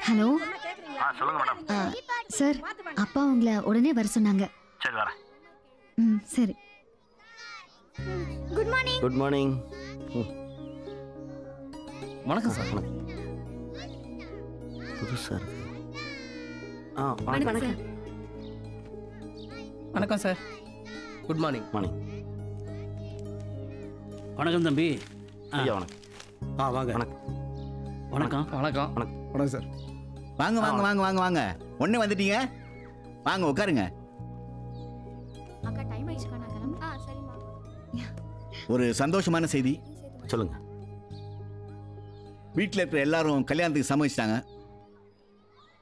Hello. சொல்லுங்க madam. Sir, அப்பா உங்களை உடனே வர சொன்னாங்க. சரி வரேன். சரி. Good morning. Good morning. வணக்கம் சார். புதுசா இருக்கு. வணக்கம். வணக்கம் சார். Good morning. மார்னிங். வணக்கம் தம்பி. ஐயா வணக்கம். வாங்க. வணக்கம். வணக்கம். வணக்கம். வணக்கம் சார். வாங்க வாங்க வாங்க வாங்க வாங்க. ஒண்ணே வந்துட்டீங்க. வாங்க உட்காருங்க. அக்கா டைம் ஆயிடுச்சுக்கா, நான் கிளம்புறேன். சரிம்மா. ஒரு சந்தோஷமான செய்தி. சொல்லுங்க. வீட்டில் இருக்கிற எல்லாரும் கல்யாணத்துக்கு சம்மதிச்சிட்டாங்க.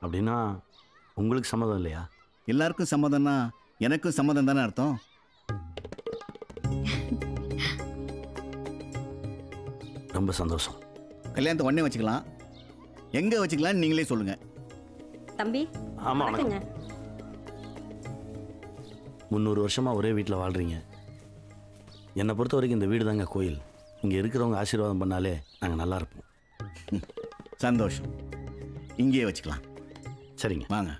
அப்படின்னா உங்களுக்கு சம்மதம் இல்லையா? எல்லாருக்கும் சம்மதம்னா எனக்கும் சம்மதம் தானே அர்த்தம். ரொம்ப சந்தோஷம். கல்யாணத்தை உடனே வச்சுக்கலாம். எங்க வச்சுக்கலாம்னு நீங்களே சொல்லுங்க. தம்பி. ஆமா வணக்கம். 300 வருஷமா ஒரே வீட்டில் வாழ்றீங்க. என்னை பொறுத்த வரைக்கும் இந்த வீடு தாங்க கோயில். இங்கே இருக்கிறவங்க ஆசீர்வாதம் பண்ணாலே நாங்கள் நல்லா இருப்போம். சந்தோஷம். இங்கேயே வச்சுக்கலாம். சரிங்க வாங்க.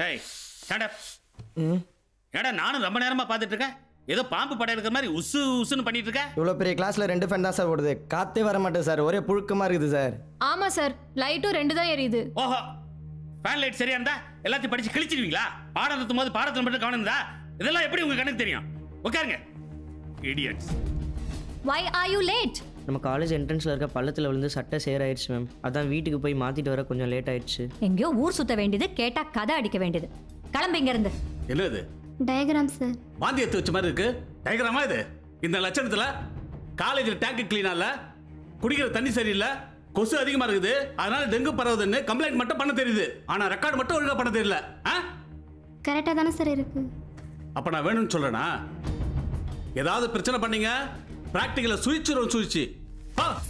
ஏய் ஸ்டாண்ட் அப். ஏடா நானும் ரொம்ப நேரமா பார்த்துட்டு இருக்கேன். ஏதோ பாம்பு படம் இருக்கிற மாதிரி உசு உசுன்னு பண்ணிட்டு இருக்க. இவ்வளோ பெரிய கிளாஸ்ல 2 ஃபேன் தான் சார் ஓடுது. காத்தே வர மாட்டேன் சார். ஒரே புழுக்கமா இருக்குது சார். ஆமா சார், லைட்டும் 2 தான் எரியுது. ஓஹோ, ஃபேன் லைட் சரியா இருந்தா எல்லாத்தையும் படிச்சு கிழிச்சிடுவீங்களா? பாடம் நடத்தும் போது பாடத்தில் மட்டும் கவனம் இருந்தா இதெல்லாம் எப்படி உங்க கண்ணுக்கு தெரியும்? உட்காருங்க. Idiots. Why are you late? நம்ம காலேஜ் என்ட்ரன்ஸில் இருக்க பள்ளத்தில் விழுந்து சட்டை சேர் ஆயிடுச்சு மேம். அதான் வீட்டுக்கு போய் மாற்றிட்டு வர கொஞ்சம் லேட் ஆயிடுச்சு. எங்கேயோ ஊர் சுத்த வேண்டியது, கேட்டா கதை அடிக்க வேண்டியது. கிளம்பு இங்க இருந்து. என்னது டயக்ராம் சார். வாந்தி எடுத்து வச்ச மாதிரி இருக்கு. டயக்ராமா இது? இந்த லட்சணத்துல காலேஜில் டேங்க் கிளீனா இல்ல, குடிக்கிற தண்ணி சரியில்லை, கொசு அதிகமா இருக்குது, அதனால டெங்கு பரவுதுன்னு கம்ப்ளைண்ட் மட்டும் பண்ண தெரியுது. ஆனா ரெக்கார்ட் மட்டும் ஒழுங்கா பண்ண தெரியல. கரெக்டா தானே சார் இருக்கு. அப்ப நான் வேணும்னு சொல்றேனா? ஏதாவது பிரச்சனை பண்ணீங்க பிராக்டிகல சுயிச்சிரும் சுயிச்சு.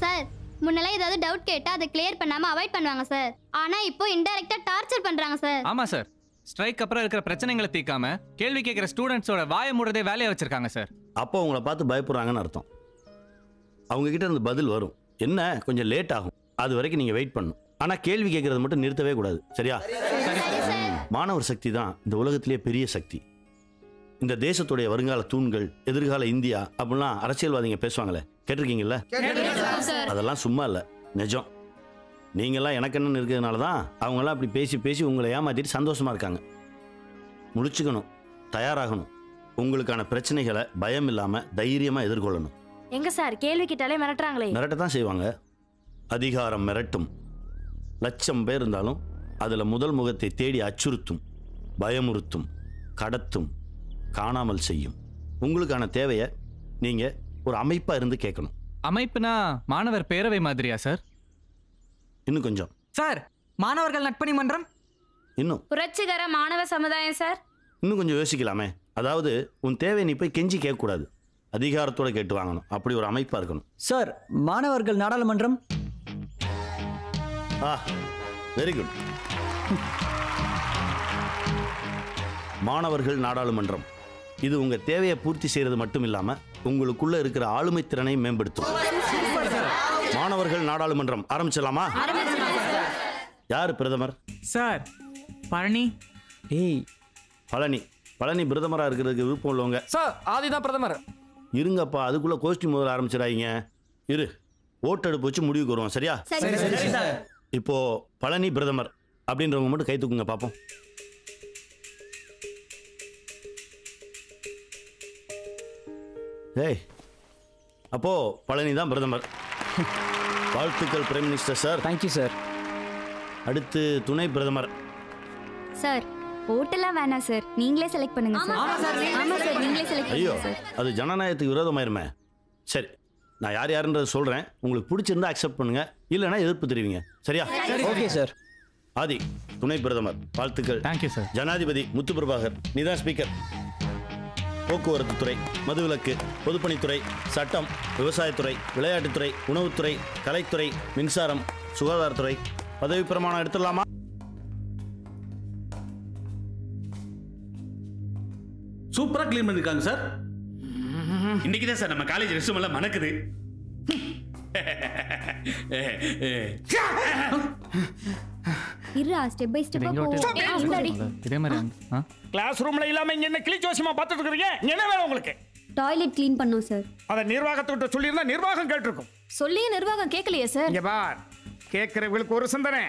சார், முன்னெல்லாம் ஏதாவது டவுட் கேட்டா அதை கிளியர் பண்ணாம அவாய்ட் பண்ணுவாங்க சார். ஆனா இப்போ இன்டைரக்டா டார்ச்சர் பண்றாங்க சார். ஆமா சார். ஸ்ட்ரைக் அப்புறம் இருக்கிற பிரச்சனைகளை தீர்க்காம கேள்வி கேட்கிற ஸ்டூடெண்ட்ஸோட வாயை மூடுறதே வேலையை வச்சிருக்காங்க சார். அப்போ உங்களை பார்த்து பயப்படுறாங்கன்னு அர்த்தம். அவங்க கிட்ட இருந்து பதில் வரும். என்ன கொஞ்சம் லேட் ஆகும். அது வரைக்கும் நீங்க வெயிட் பண்ணணும். ஆனா கேள்வி கேட்கறது மட்டும் நிறுத்தவே கூடாது. சரியா? மாணவர் சக்தி தான் இந்த உலகத்திலேயே பெரிய சக்தி. இந்த தேசத்துடைய வருங்கால தூண்கள், எதிர்கால இந்தியா அப்படிலாம் அரசியல்வாதிங்க பேசுவாங்களே, கேட்டிருக்கீங்கல்ல? அதெல்லாம் சும்மா இல்லை, நிஜம். நீங்கள்லாம் எனக்கு என்னன்னு இருக்கிறதுனால தான் அவங்களாம் அப்படி பேசி பேசி உங்களை ஏமாத்திட்டு சந்தோஷமா இருக்காங்க. முடிச்சுக்கணும், தயாராகணும். உங்களுக்கான பிரச்சனைகளை பயம் இல்லாம தைரியமா எதிர்கொள்ளணும். எங்க சார் கேள்வி கேட்டாலே மிரட்டுறாங்களே. மிரட்டத்தான் செய்வாங்க. அதிகாரம் மிரட்டும். 1,00,000 பேர் இருந்தாலும் அதுல முதல் முகத்தை தேடி அச்சுறுத்தும், பயமுறுத்தும், கடத்தும், காணாமல் செய்யும். உங்களுக்கான தேவையை நீங்க ஒரு அமைப்பா இருந்து கேட்கணும். அமைப்புனா மாணவர் பேரவை மாதிரியா சார்? இன்னும் கொஞ்சம் சார். மாணவர்கள் நட்பணி மன்றம். இன்னும் புரட்சிகர மாணவ சமுதாயம் சார். இன்னும் கொஞ்சம் யோசிக்கலாமே. அதாவது உன் தேவை நீ போய் கெஞ்சி கேட்கக்கூடாது, அதிகாரத்தோட கேட்டு வாங்கணும். அப்படி ஒரு அமைப்பா இருக்கணும். சார், மாணவர்கள் நாடாளுமன்றம். Very good. மாணவர்கள் நாடாளுமன்றம். இது உங்க தேவையை பூர்த்தி செய்யறது மட்டும் இல்லாம உங்களுக்குள்ள இருக்கிற ஆளுமை திறனை மேம்படுத்தும். மாணவர்கள் நாடாளுமன்றம் ஆரம்பிச்சலாமா? யார் பிரதமர்? சார், பழனி. ஏய், பழனி பிரதமரா இருக்கிறதுக்கு விருப்பம் உள்ளவங்க. சார், ஆதிதான் பிரதமர். இருங்கப்பா, அதுக்குள்ள கோஷ்டி முதல்ல ஆரம்பிச்சிடாதீங்க. இரு, ஓட்டெடுப்பு வச்சு முடிவுக்கு வருவோம். சரியா? இப்போ பழனி பிரதமர் அப்படின்றவங்க மட்டும் கை தூக்குங்க பார்ப்போம். ஏய், அப்போ பழனி தான் பிரதமர். வாழ்த்துக்கள் prime minister sir. Thank you sir. அடுத்து துணை பிரதமர். சார், ஓட்டெல்லாம் வேணாம் சார், நீங்களே செலக்ட் பண்ணுங்க சார். ஆமா சார், நீங்களே செலக்ட் ஐயோ, பண்ணுங்க சார். அது ஜனநாயகத்துக்கு விரோதமாயிருமே. சரி, நான் யார் யாருன்றதை சொல்றேன். உங்களுக்கு பிடிச்சிருந்தா அக்செப்ட் பண்ணுங்க, இல்லைன்னா எதிர்ப்பு தெரிவிங்க. சரியா? Okay sir. ஆதி துணை பிரதமர். வாழ்த்துக்கள். Thank you sir. ஜனாதிபதி முத்து பிரபாகர், நீதான் ஸ்பீக்கர். போக்குவரத்து துறை, மதுவிலக்கு, பொதுப்பணித்துறை, சட்டம், விவசாயத்துறை, விளையாட்டுத்துறை, உணவுத்துறை, கலைத்துறை, மின்சாரம், சுகாதாரத்துறை. பதவி பிரமாணம் எடுத்துடலாமா? சூப்பரா கிளீன் பண்ணிருக்காங்க சார். இன்னைக்கு தான் சார் நம்ம காலேஜ் ரெஸ்ட் ரூம் எல்லாம் மணக்குது. இருடா ஸ்டெப் பை ஸ்டெப்பா இதே மாதிரி கிளாஸ் ரூம்ல இல்லாம இங்க என்ன கிளி ஜோசியமா பார்த்துட்டு இருக்கீங்க? என்ன வேணும் உங்களுக்கு? டாய்லெட் க்ளீன் பண்ணோம் சார். அத நிர்வாகத்துக்கிட்ட சொல்லியிருந்தா நிர்வாகம் கேட்டிருக்கும். சொல்லியே நிர்வாகம் கேட்கலையே சார். இங்க பார், கேட்கிறவங்களுக்கு ஒரு சிந்தனை,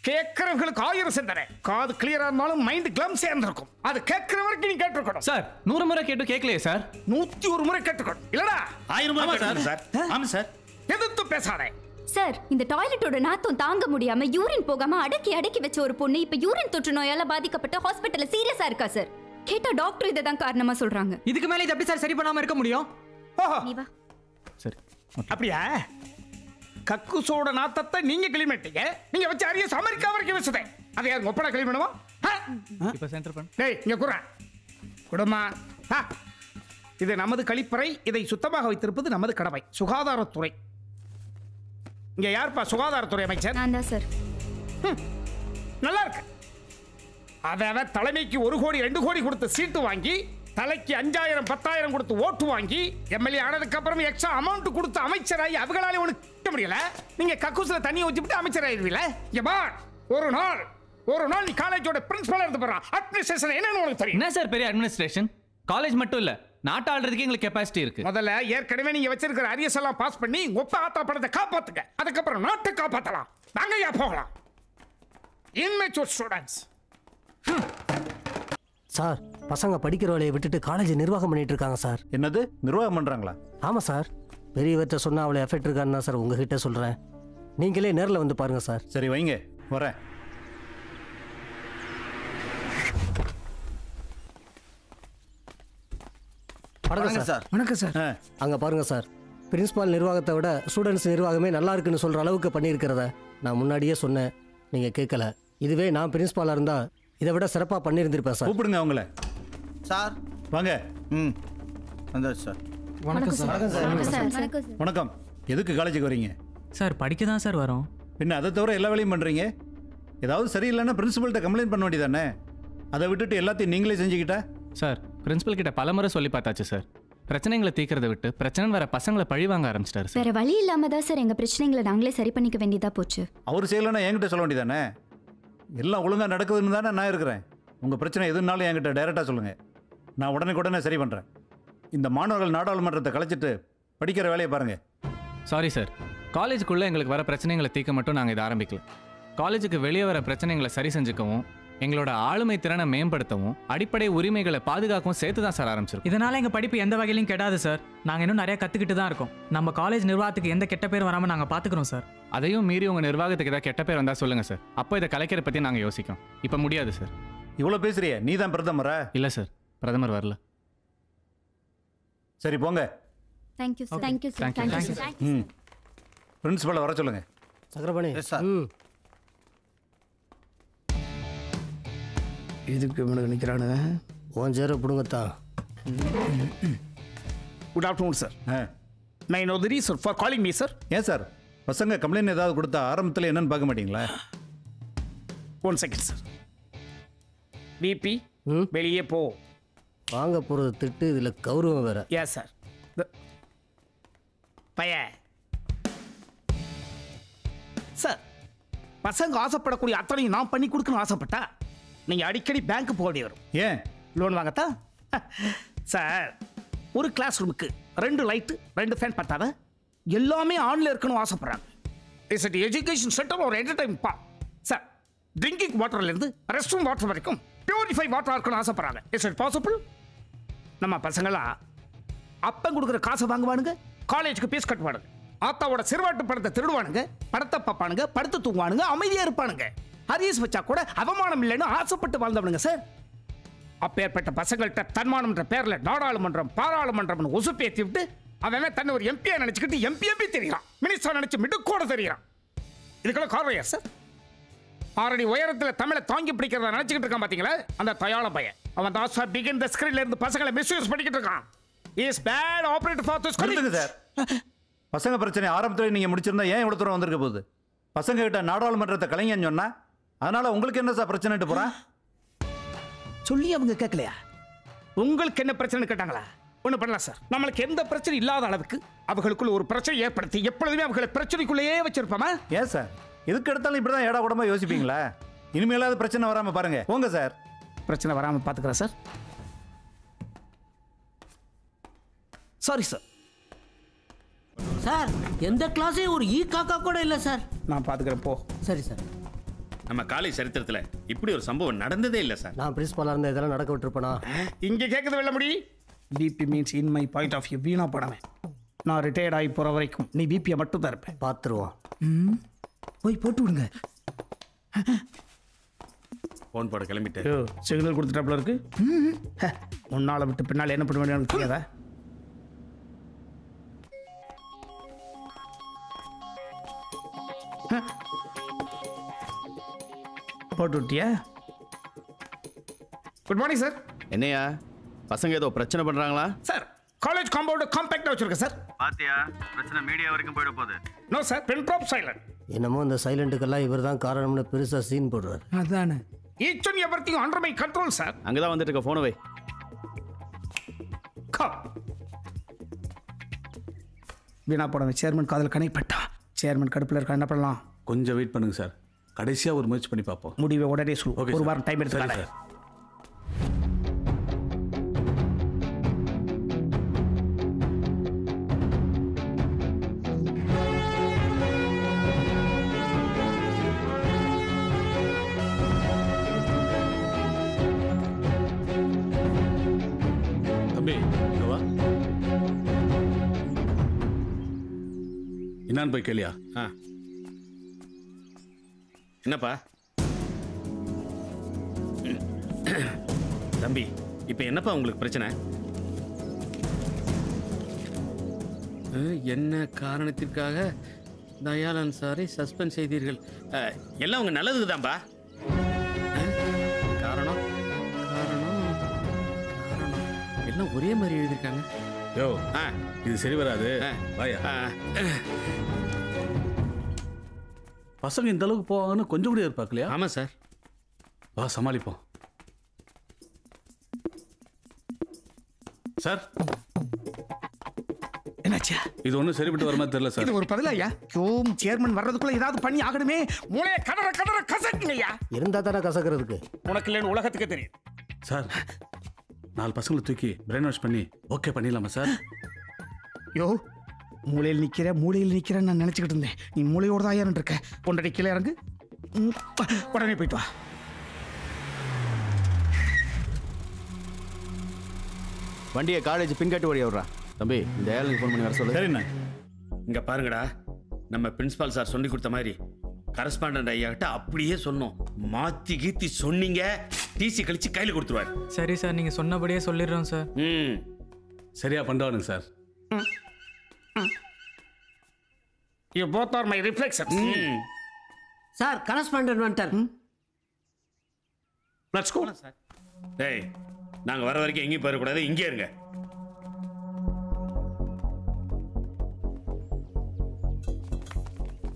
கேட்கிறவங்களுக்கு 1000 சிந்தனை. காது கிளியரா இருந்தாலும் மைண்ட் கிளம்ஸே இருந்திருக்கும். அது கேட்கிற வரைக்கும் நீ கேட்டிருக்கணும் சார். 100 முறை கேட்டு கேட்கலையே சார். 101 முறை கேட்டிருக்கணும் இல்லடா? 1000 முறை கேட்டிருக்கணும் சார். ஆமா சார். எதிர்த்து பேசாதே சார். இந்த டாய்லெட்டோட நாத்தம் தாங்க முடியாம யூரின் போகாம அடக்கி அடக்கி வச்ச ஒரு பொண்ணு இப்ப யூரின் தொற்று நோயால பாதிக்கப்பட்டு ஹாஸ்பிடல்ல சீரியஸா இருக்கா சார். கேட்டா டாக்டர் இதை தான் காரணமா சொல்றாங்க. இதுக்கு மேல இது எப்படி சார் சரி பண்ணாம இருக்க முடியும்? நீ வா. சரி. அப்படியா? கக்குசோட நாத்தத்தை நீங்க கிளீன் பண்ணிட்டீங்க. நீங்க வச்ச அரிய அமெரிக்கா வரைக்கும் வச்சதே. அதை யார் ஒப்படா கிளீன் பண்ணுவா? இப்ப சென்டர் பண்ணு. டேய் இங்க குறா. குடுமா. இது நமது கழிப்பறை. இதை சுத்தமாக வைத்திருப்பது நமது கடமை. சுகாதாரத்துறை. இங்க யார்ப்பா சுகாதாரத்துறை அமைச்சர்? நான் தான் சார். நல்லா இருக்கு. அத தலைமைக்கு 1 கோடி 2 கோடி கொடுத்து சீட்டு வாங்கி, தலைக்கு 5000 10,000 கொடுத்து ஓட்டு வாங்கி, எம்எல்ஏ ஆனதுக்கு அப்புறம் எக்ஸ்ட்ரா அமௌண்ட் கொடுத்து அமைச்சராகி அவங்களாலே ஒண்ணு கிட்ட முடியல. நீங்க கக்கூஸ்ல தண்ணியை ஊத்திட்டு அமைச்சர் ஆயிருவீல. ஒரு நாள் நீ காலேஜோட பிரின்சிபல் இருந்து போறா. அட்மினிஸ்ட்ரேஷன் என்னன்னு உனக்கு தெரியும்? என்ன சார் பெரிய அட்மினிஸ்ட்ரேஷன்? காலேஜ் மட்டும் இல்ல, நாட்டு ஆள்றதுக்கு எங்களுக்கு கெபாசிட்டி இருக்கு. முதல்ல ஏற்கனவே நீங்க வச்சிருக்கிற அரியஸ் எல்லாம் பாஸ் பண்ணி ஒப்ப ஆத்தா படத்தை காப்பாத்துங்க. அதுக்கப்புறம் நாட்டை காப்பாத்தலாம். நாங்க போகலாம். இன்மெச்சூர் ஸ்டூடெண்ட்ஸ். சார், பசங்க படிக்கிற வேலையை விட்டுட்டு காலேஜ் நிர்வாகம் பண்ணிட்டு இருக்காங்க சார். என்னது நிர்வாகம் பண்றாங்களா? ஆமா சார். பெரியவர்கிட்ட சொன்னா அவளை எஃபெக்ட் இருக்கான்னு சார் உங்ககிட்ட சொல்றேன். நீங்களே நேரில் வந்து பாருங்க சார். சரி வைங்க, வரேன். வணக்கம் சார். வணக்கம் சார். அங்க பாருங்க சார், பிரின்சிபால் நிர்வாகத்தை விட ஸ்டூடெண்ட்ஸ் நிர்வாகமே நல்லா இருக்குன்னு சொல்ற அளவுக்கு பண்ணியிருக்கிறத நான் முன்னாடியே சொன்னேன், நீங்க கேட்கல. இதுவே நான் பிரின்சிபாலா இருந்தா இதை விட சிறப்பாக பண்ணியிருந்திருப்பேன் சார். கூப்பிடுங்க அவங்கள. சார் வாங்க. வந்தாச்சு சார். வணக்கம் சார். வணக்கம் சார். வணக்கம். எதுக்கு காலேஜுக்கு வரீங்க? சார் படிக்க தான் சார் வரோம். பின்ன அதை தவிர எல்லா வேலையும் பண்றீங்க. ஏதாவது சரியில்லைன்னா பிரின்சிபல்கிட்ட கம்ப்ளைண்ட் பண்ண வேண்டியதானே? அதை விட்டுட்டு எல்லாத்தையும் நீங்களே செஞ்சுக்கிட்டா? சார், பிரின்சிபல் கிட்ட பலமுறை சொல்லி பார்த்தாச்சு சார். பிரச்சனைகளை தீர்க்கறதை விட்டு பிரச்சனை வர பசங்களை பழி வாங்க ஆரம்பிச்சிட்டாரு சார். வேற வழி இல்லாம தான் சார் எங்க பிரச்சனைகளை நாங்களே சரி பண்ணிக்க வேண்டியதா போச்சு. அவர் செய்யலைன்னா என்கிட்ட சொல்ல வேண்டியதானே? எல்லாம் ஒழுங்காக நடக்குதுன்னு தானே நான் இருக்கிறேன். உங்கள் பிரச்சனை எதுனாலும் என்கிட்ட டைரெக்டாக சொல்லுங்கள். நான் உடனே சரி பண்ணுறேன். இந்த மாணவர்கள் நாடாளுமன்றத்தை கலைச்சிட்டு படிக்கிற வேலையை பாருங்கள். சாரி சார், காலேஜுக்குள்ளே எங்களுக்கு வர பிரச்சனைகளை தீர்க்க மட்டும் நாங்கள் இதை ஆரம்பிக்கல. காலேஜுக்கு வெளியே வர பிரச்சனைகளை சரி செஞ்சுக்கவும், எங்களோட ஆளுமை திறனை மேம்படுத்தவும், அடிப்படை உரிமைகளை பாதுகாக்கவும் சேர்த்து தான் சார் ஆரம்பிச்சிருக்கோம். இதனால எங்கள் படிப்பு எந்த வகையிலையும் கெடாது சார். நாங்கள் இன்னும் நிறைய கற்றுக்கிட்டு தான் இருக்கோம். நம்ம காலேஜ் நிர்வாகத்துக்கு எந்த கெட்ட பேர் வராமல் நாங்கள் பார்த்துக்கிறோம் சார். அதையும் மீறி உங்கள் நிர்வாகத்துக்கு ஏதாவது கெட்ட பேர் வந்தால் சொல்லுங்கள் சார். அப்போ இதை கலைக்கிற பற்றி நாங்கள் யோசிக்கோம். இப்போ முடியாது சார். இவ்வளோ பேசுறிய? நீ தான் பிரதமரா? இல்லை சார், பிரதமர் வரல. சரி போங்க. Thank you sir. Thank you sir. Thank you sir. பிரின்சிபலை வர சொல்லுங்க. சக்கரபாணி. இதுக்கு இவனுக்கு நிற்கிறானுங்க. உன் சேர பிடுங்கத்தான். Good afternoon sir. My know the reason for calling me sir. ஏன் சார், பசங்க கம்ப்ளைண்ட் ஏதாவது கொடுத்தா ஆரம்பத்தில் என்னன்னு பார்க்க மாட்டீங்களா? 1 செகண்ட் சார். விபி வெளியே போ. வாங்க போகிறது திட்டு, இதில் கௌரவம் வேற. ஏ சார். பையன் சார், பசங்க ஆசைப்படக்கூடிய அத்தனையும் நான் பண்ணி கொடுக்கணும் ஆசைப்பட்டா நீங்கள் அடிக்கடி பேங்க்கு போக வேண்டி வரும். ஏன்? லோன் வாங்கத்தான் சார். ஒரு கிளாஸ் ரூமுக்கு 2 லைட்டு 2 ஃபேன் பத்தாத? எல்லாமே ஆன்ல இருக்கணும் ஆசைப்படுறாங்க. இட்ஸ் இட் எஜுகேஷன் சென்டர் ஒரு என்டர்டைன்மெண்ட் பார்க் சார். ட்ரிங்கிங் வாட்டர்லேருந்து ரெஸ்ட் ரூம் வாட்டர் வரைக்கும் பியூரிஃபை வாட்டர் இருக்கணும் ஆசைப்படுறாங்க. It's it possible? நம்ம பசங்களாம் அப்பன் கொடுக்குற காசை வாங்குவானுங்க, காலேஜுக்கு ஃபீஸ் கட்டுவானுங்க, ஆத்தாவோட சிறுவாட்டு படத்தை திருடுவானுங்க, படத்தை பார்ப்பானுங்க, படுத்து தூங்குவானுங்க, அமைதியாக இருப்பானுங்க. அரியஸ் வச்சா கூட அவமானம் இல்லைன்னு ஆசைப்பட்டு வாழ்ந்தவனுங்க சார். அப்பேற்பட்ட பசங்கள்கிட்ட தன்மானம்ன்ற பேரில் நாடாளுமன்றம் பாராளுமன்றம் உசுப்பேற்றி விட்டு அவன் தன்னை ஒரு எம்பியா நினச்சிக்கிட்டு எம்பி தெரியறான், மினிஸ்டர் நினச்சி மிடுக்கோட தெரியறான். இதுக்கெல்லாம் காரணம் யார் சார்? 6 அடி உயரத்தில் தமிழை தாங்கி பிடிக்கிறத நினச்சிக்கிட்டு இருக்கான் பார்த்தீங்களா, அந்த தயாள பையன். அவன் தான் சார் பிகின் த ஸ்கிரீன்ல இருந்து பசங்களை மிஸ்யூஸ் பண்ணிக்கிட்டு இருக்கான். Is bad operator for this சொல்லுங்க சார். பசங்க பிரச்சனை ஆரம்பத்தில் நீங்கள் முடிச்சிருந்தா ஏன் இவ்வளோ தூரம் வந்திருக்க போகுது? பசங்க கிட்ட நாடாளுமன்றத்தை கலைஞன்னு சொன்னா அதனால உங்களுக்கு என்ன சார் பிரச்சனைட்டு போறான்? சொல்லி அவங்க கேட்கலையா? உங்களுக்கு என்ன பிரச்சனை கேட்டாங்களா? ஒண்ணு பண்ணலாம் சார். நம்மளுக்கு எந்த பிரச்சனை இல்லாத அளவுக்கு அவங்களுக்குள்ள ஒரு பிரச்சனை ஏற்படுத்தி எப்பொழுதுமே அவங்களை பிரச்சனைக்குள்ளேயே வச்சிருப்போமா? ஏன் சார், எதுக்கு எடுத்தாலும் இப்படி தான் ஏடா கூடமா யோசிப்பீங்களா? இனிமேலாவது பிரச்சனை வராமல் பாருங்க. போங்க சார். பிரச்சனை வராமல் பார்த்துக்கிறேன் சார். Sorry sir. சார் எந்த கிளாஸே ஒரு ஈ காக்கா கூட இல்லை சார். நான் பார்த்துக்கிறேன் போ. சரி சார். நம்ம காலேஜ் சரித்திரத்தில் இப்படி ஒரு சம்பவம் நடந்ததே இல்லை சார். நான் பிரின்ஸ்பாலாக இருந்தால் இதெல்லாம் நடக்க விட்டுருப்பேனா? இங்கே கேட்குது வெள்ள முடி. BP means in my point of view வீணா படமே. நான் ரிட்டையர்ட் ஆகி போகிற வரைக்கும் நீ பிபியை மட்டும் தான் இருப்பேன். பார்த்துருவோம். போய் போட்டு விடுங்க. ஃபோன் போட கிளம்பிட்டு சிக்னல் கொடுத்துட்டாப்புல இருக்கு. முன்னால் விட்டு பின்னால் என்ன பண்ண வேண்டிய தெரியாதா? போட்டு விட்டியா? Good morning sir. என்னையா பசங்க ஏதோ பிரச்சனை பண்றாங்களா? சார் காலேஜ் காம்பவுண்ட் காம்பாக்டா வச்சிருக்கேன் சார். பாத்தியா பிரச்சனை மீடியா வரைக்கும் போயிட போகுது. No sir, pin drop silent. என்னமோ இந்த சைலண்ட்டுக்கெல்லாம் இவர் தான் காரணம்னு பெருசாக சீன் போடுறாரு. அதானே. Each and everything under my control sir. அங்கதான் வந்துட்டு இருக்க போனை வை. வீணா போட சேர்மன் காதல் கனெக்ட் பண்ணிட்டா. சேர்மன் கடுப்பில் இருக்கா, என்ன பண்ணலாம்? கொஞ்சம் வெயிட் பண்ணுங்க சார். கடைசியாக ஒரு முயற்சி பண்ணி பார்ப்போம். முடிவை உடனே சொல்லு. ஓகே, ஒரு வாரம் டைம் சரி எடுத்து சார். தம்பி இங்க வா. என்னான்னு போய் கேளியா? என்னப்பா தம்பி, இப்போ என்னப்பா உங்களுக்கு பிரச்சனை? என்ன காரணத்திற்காக தயாளன் சாரை சஸ்பெண்ட் செய்தீர்கள்? எல்லாம் உங்க நல்லதுக்கு தான்பா. காரணம் காரணம் காரணம் எல்லாம் ஒரே மாதிரி எழுதியிருக்காங்க. யோ இது சரி வராது. வாயா. பசங்க இந்த அளவுக்கு போவாங்கன்னு கொஞ்சம் கூட எதிர்பார்க்கலையா? ஆமாம் சார். வா சமாளிப்போம். சார் என்னாச்சா? இது ஒன்றும் சரிப்பட்டு வர மாதிரி தெரியல சார். இது ஒரு பதிலாயா? சேர்மன் வர்றதுக்குள்ள ஏதாவது பண்ணி ஆகணுமே. மூளையை கடற கடற கசக்குங்கய்யா. இருந்தா தானே கசக்கிறதுக்கு. உனக்கு இல்லைன்னு உலகத்துக்கு தெரியும். சார் 4 பசங்களை தூக்கி பிரெயின் வாஷ் பண்ணி ஓகே பண்ணிடலாமா சார்? யோ மூளையில் நிக்கிறேன்னு நான் நினைச்சுக்கிட்டு இருந்தேன். நீ மூளையோட தான் ஏன் இருக்க. ஒன்றரை கீழே இறங்கு. உடனே போயிட்டு வா. வண்டியை காலேஜ் பின்கட்டு வழியா விடுறா. தம்பி இந்த ஏழுக்கு ஃபோன் பண்ணி வர சொல்லு. சரிண்ணா. இங்க பாருங்கடா, நம்ம பிரின்சிபால் சார் சொல்லி கொடுத்த மாதிரி கரஸ்பாண்டன்ட் ஐயா கிட்ட அப்படியே சொன்னோம். மாத்தி கீத்தி சொன்னீங்க, டிசி கழிச்சு கையில கொடுத்துருவாரு. சரி சார், நீங்க சொன்னபடியே சொல்லிடுறோம் சார். சரியா பண்றானுங்க sir. You both are my reflections. Sir correspondent வந்துட்டார். Let's go. டேய், நாங்க வர வரைக்கும் எங்கேயும் போயிடக்கூடாது, இங்கே இருங்க.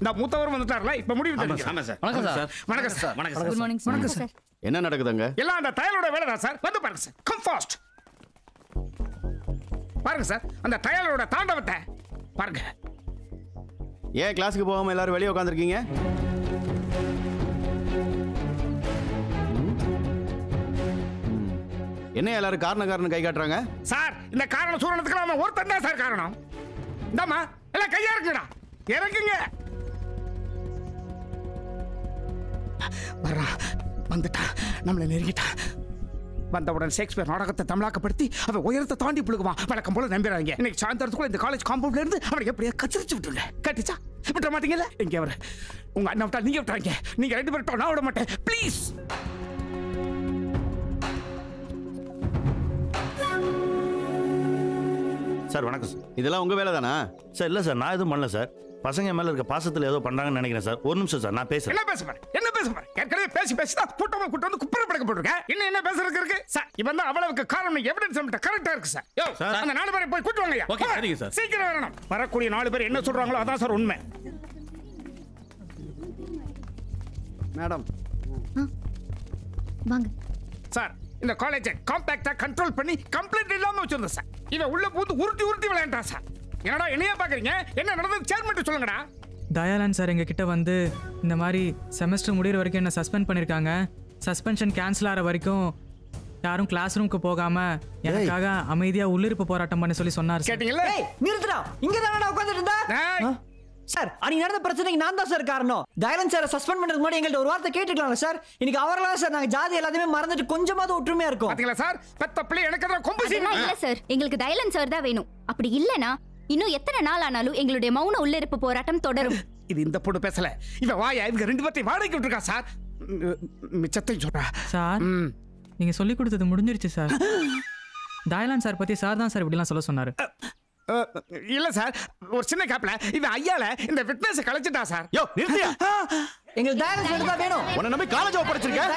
இந்த மூத்தவர் வந்துட்டார்ல, இப்ப முடிவு தெரியும். ஆமா சார். வணக்கம் சார். வணக்கம் சார். வணக்கம் சார். வணக்கம் சார். என்ன நடக்குதுங்க? எல்லாம் அந்த டயலோட வேலை தான் சார். வந்து பாருங்க சார். Come fast. பாருங்க சார், அந்த டயலோட தாண்டவத்தை பாருங்க. ஏன் கிளாஸுக்கு போகாம எல்லாரும் வெளியே உட்காந்துருக்கீங்க? என்ன எல்லாரும் காரணம் கை காட்டுறாங்க? சார் இந்த காரண சூரணத்துக்கு நாம ஒருத்தன் தான் சார் காரணம். இந்தாமா எல்லாம் கையா இருக்குடா, இறக்குங்க. வர்றா, வந்துட்டான், நம்மளை நெருங்கிட்டான். வந்தவுடன் ஷேக்ஸ்பியர் நாடகத்தை தமிழாக்கப்படுத்தி அவன் உயரத்தை தாண்டி புழுகுவான். வழக்கம் போல நம்பிடுறாங்க. இன்னைக்கு சாயந்தரத்துக்குள்ள இந்த காலேஜ் காம்பவுண்ட்ல இருந்து அவனை எப்படியா கச்சிரிச்சு விட்டுருங்க. கட்டிச்சா விட்டுற மாட்டீங்கல்ல? எங்க அவர் உங்க அண்ணன் விட்டா நீங்க விட்டுறாங்க. நீங்க 2 பேரும் நான் விட மாட்டேன். ப்ளீஸ். சார் வணக்கம் சார். இதெல்லாம் உங்க வேலை தானா? சார் இல்லை சார், நான் எதுவும் பண்ணல சார். பசங்க மேல இருக்க பாசத்தில் ஏதோ பண்றாங்கன்னு நினைக்கிறேன் சார். ஒரு நிமிஷம் சார், நான் பேசுறேன். என்ன பேச பாரு, என்ன பேச பாரு. ஏற்கனவே பேசி தான் கூட்டமா கூட்டம் வந்து குப்புற படுக்க போட்டுருக்கேன். இன்னும் என்ன பேசுறதுக்கு இருக்கு சார்? இவன் தான் அவ்வளவுக்கு காரணம். எவிடன்ஸ் நம்மகிட்ட கரெக்டா இருக்கு சார். யோ அந்த 4 பேரை போய் கூட்டு வாங்கய்யா. ஓகே சரிங்க சார். சீக்கிரம் வரணும். வரக்கூடிய 4 பேர் என்ன சொல்றாங்களோ அதான் சார் உண்மை. மேடம் வாங்க சார். இந்த காலேஜை காம்பாக்டா கண்ட்ரோல் பண்ணி கம்ப்ளைண்ட் இல்லாம வச்சிருந்தேன் சார். இவன் உள்ள பூந்து உருட்டி விளையாண்டா சார். என்னடா என்னையா பாக்குறீங்க? என்ன நடந்தது சேர்மன் சொல்லுங்கடா. தயாளன் சார் எங்ககிட்ட வந்து இந்த மாதிரி செமஸ்டர் முடிகிற வரைக்கும் என்ன சஸ்பெண்ட் பண்ணியிருக்காங்க, சஸ்பென்ஷன் கேன்சல் ஆகிற வரைக்கும் யாரும் கிளாஸ் ரூமுக்கு போகாம எனக்காக அமைதியா உள்ளிருப்பு போராட்டம் பண்ண சொல்லி சொன்னார். கேட்டீங்களா? நிறுத்துடா, இங்க தானடா உட்கார்ந்துட்டு இருந்தா. சார் அன்னைக்கு நடந்த பிரச்சனைக்கு நான் தான் சார் காரணம். தயாளன் சாரை சஸ்பெண்ட் பண்றதுக்கு முன்னாடி எங்கள்ட்ட ஒரு வார்த்தை கேட்டுக்கலாம்ல சார். இன்னைக்கு அவரெல்லாம் சார் நாங்க ஜாதி எல்லாத்தையுமே மறந்துட்டு கொஞ்சமாவது ஒற்றுமையா இருக்கும். பாத்தீங்களா சார், பெத்த பிள்ளை எனக்கு தான் கொம்பு சீமா. இல்ல சார், எங்களுக்கு தயாளன் சார் தான் வேணும். அப்படி இல்லனா இன்னும் எத்தனை நாள் ஆனாலும் எங்களுடைய மௌன உள்ளிருப்பு போராட்டம் தொடரும். இது இந்த பொண்ணு பேசல, இவ வாயா இவங்க ரெண்டு பேர்த்தையும் வாடகைக்கு விட்டுருக்கா சார். மிச்சத்தையும் சொல்றா சார். நீங்க சொல்லி கொடுத்தது முடிஞ்சிருச்சு சார். தயாளன் சார் பத்தி சார் தான் சார் இப்படிலாம் சொல்ல சொன்னாரு. இல்ல சார், ஒரு சின்ன கேப்ல இவன் ஐயால இந்த ஃபிட்னஸ் கலைச்சிட்டா சார். யோ நிறுத்தியா? எங்க தயாளன் சார் தான் வேணும். உன்னை நம்பி காலேஜ் படிச்சிருக்கேன்